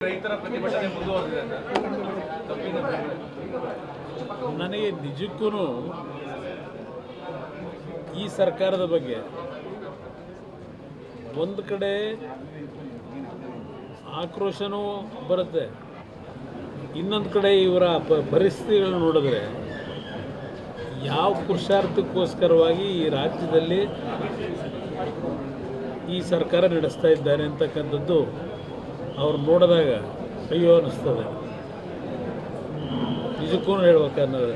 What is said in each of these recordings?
ರೈತರ ಪ್ರತಿಭಟನೆ ಮುಂದುವರೆದಿದೆ ನನಗೆ ನಿಜಕ್ಕೂ ಈ ಸರ್ಕಾರದ ಬಗ್ಗೆ ಒಂದು ಕಡೆ ಆಕ್ರೋಶನೂ ಬರುತ್ತೆ, ಇನ್ನೊಂದು ಕಡೆ ಇವರ ಪರಿಸ್ಥಿತಿಗಳನ್ನು ನೋಡಿದ್ರೆ ಯಾವ ಪುರುಷಾರ್ಥಕ್ಕೋಸ್ಕರವಾಗಿ ಈ ರಾಜ್ಯದಲ್ಲಿ ಈ ಸರ್ಕಾರ ನಡೆಸ್ತಾ ಇದ್ದಾರೆ ಅಂತಕ್ಕಂಥದ್ದು ಅವ್ರು ನೋಡಿದಾಗ ಅಯ್ಯೋ ಅನ್ನಿಸ್ತದೆ. ನಿಜಕ್ಕೂ ಹೇಳ್ಬೇಕನ್ನೋದು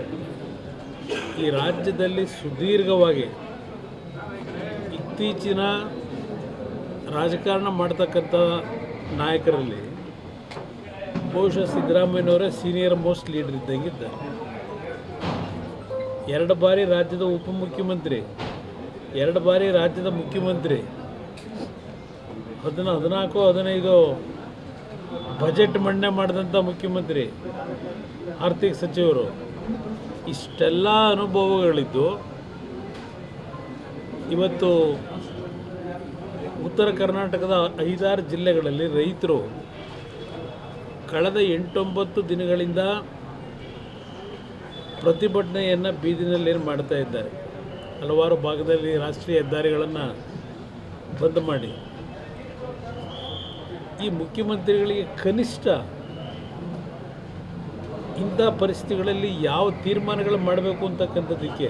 ಈ ರಾಜ್ಯದಲ್ಲಿ ಸುದೀರ್ಘವಾಗಿ ಇತ್ತೀಚಿನ ರಾಜಕಾರಣ ಮಾಡ್ತಕ್ಕಂಥ ನಾಯಕರಲ್ಲಿ ಬಹುಶಃ ಸಿದ್ದರಾಮಯ್ಯನವರೇ ಸೀನಿಯರ್ ಮೋಸ್ಟ್ ಲೀಡರ್ ಇದ್ದಂಗಿದ್ದಾರೆ. 2 ಬಾರಿ ರಾಜ್ಯದ ಉಪಮುಖ್ಯಮಂತ್ರಿ, 2 ಬಾರಿ ರಾಜ್ಯದ ಮುಖ್ಯಮಂತ್ರಿ, 14-15 ಬಜೆಟ್ ಮಂಡನೆ ಮಾಡಿದಂಥ ಮುಖ್ಯಮಂತ್ರಿ, ಆರ್ಥಿಕ ಸಚಿವರು, ಇಷ್ಟೆಲ್ಲ ಅನುಭವಗಳಿದ್ದು ಇವತ್ತು ಉತ್ತರ ಕರ್ನಾಟಕದ 5-6 ಜಿಲ್ಲೆಗಳಲ್ಲಿ ರೈತರು ಕಳೆದ 8-9 ದಿನಗಳಿಂದ ಪ್ರತಿಭಟನೆಯನ್ನು ಬೀದಿನಲ್ಲಿ ಮಾಡ್ತಾ ಇದ್ದಾರೆ. ಹಲವಾರು ಭಾಗದಲ್ಲಿ ರಾಷ್ಟ್ರೀಯ ಹೆದ್ದಾರಿಗಳನ್ನು ಬಂದ್ ಮಾಡಿ ಈ ಮುಖ್ಯಮಂತ್ರಿಗಳಿಗೆ ಕನಿಷ್ಠ ಇಂಥ ಪರಿಸ್ಥಿತಿಗಳಲ್ಲಿ ಯಾವ ತೀರ್ಮಾನಗಳು ಮಾಡಬೇಕು ಅಂತಕ್ಕಂಥದ್ದಕ್ಕೆ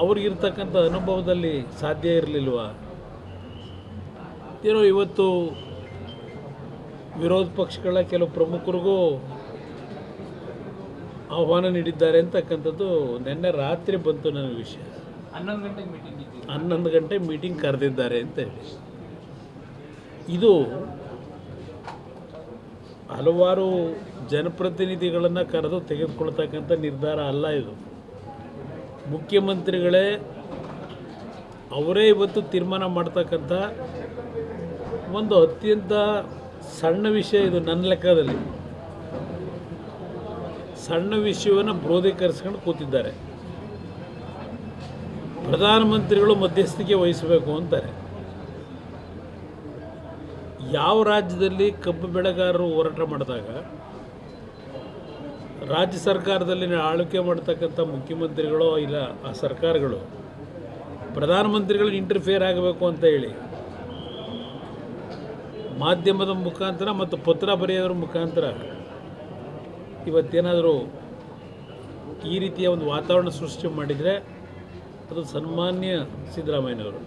ಅವ್ರಿಗಿರ್ತಕ್ಕಂಥ ಅನುಭವದಲ್ಲಿ ಸಾಧ್ಯ ಇರಲಿಲ್ವ? ಏನೋ ಇವತ್ತು ವಿರೋಧ ಪಕ್ಷಗಳ ಕೆಲವು ಪ್ರಮುಖರಿಗೂ ಆಹ್ವಾನ ನೀಡಿದ್ದಾರೆ ಅಂತಕ್ಕಂಥದ್ದು ನಿನ್ನೆ ರಾತ್ರಿ ಬಂತು ನನಗೆ ವಿಷಯ. 11 ಗಂಟೆ ಮೀಟಿಂಗ್ ಕರೆದಿದ್ದಾರೆ ಅಂತ ಹೇಳಿ. ಇದು ಹಲವಾರು ಜನಪ್ರತಿನಿಧಿಗಳನ್ನು ಕರೆದು ತೆಗೆದುಕೊಳ್ತಕ್ಕಂಥ ನಿರ್ಧಾರ ಅಲ್ಲ. ಇದು ಮುಖ್ಯಮಂತ್ರಿಗಳೇ ಅವರೇ ಇವತ್ತು ತೀರ್ಮಾನ ಮಾಡ್ತಕ್ಕಂಥ ಒಂದು ಅತ್ಯಂತ ಸಣ್ಣ ವಿಷಯ. ಇದು ನನ್ನ ಲೆಕ್ಕದಲ್ಲಿ ಸಣ್ಣ ವಿಷಯವನ್ನು ಕ್ರೋಧೀಕರಿಸ್ಕೊಂಡು ಕೂತಿದ್ದಾರೆ. ಪ್ರಧಾನಮಂತ್ರಿಗಳು ಮಧ್ಯಸ್ಥಿಕೆ ವಹಿಸಬೇಕು ಅಂತಾರೆ. ಯಾವ ರಾಜ್ಯದಲ್ಲಿ ಕಬ್ಬು ಬೆಳೆಗಾರರು ಹೋರಾಟ ಮಾಡಿದಾಗ ರಾಜ್ಯ ಸರ್ಕಾರದಲ್ಲಿ ಆಳ್ವಿಕೆ ಮಾಡ್ತಕ್ಕಂಥ ಮುಖ್ಯಮಂತ್ರಿಗಳು ಇಲ್ಲ ಆ ಸರ್ಕಾರಗಳು ಪ್ರಧಾನಮಂತ್ರಿಗಳು ಇಂಟರ್ಫಿಯರ್ ಆಗಬೇಕು ಅಂತ ಹೇಳಿ ಮಾಧ್ಯಮದ ಮುಖಾಂತರ ಮತ್ತು ಪತ್ರ ಬರೆಯೋದ್ರ ಮುಖಾಂತರ ಇವತ್ತೇನಾದರೂ ಈ ರೀತಿಯ ಒಂದು ವಾತಾವರಣ ಸೃಷ್ಟಿ ಮಾಡಿದರೆ ಅದು ಸನ್ಮಾನ್ಯ ಸಿದ್ದರಾಮಯ್ಯನವರು.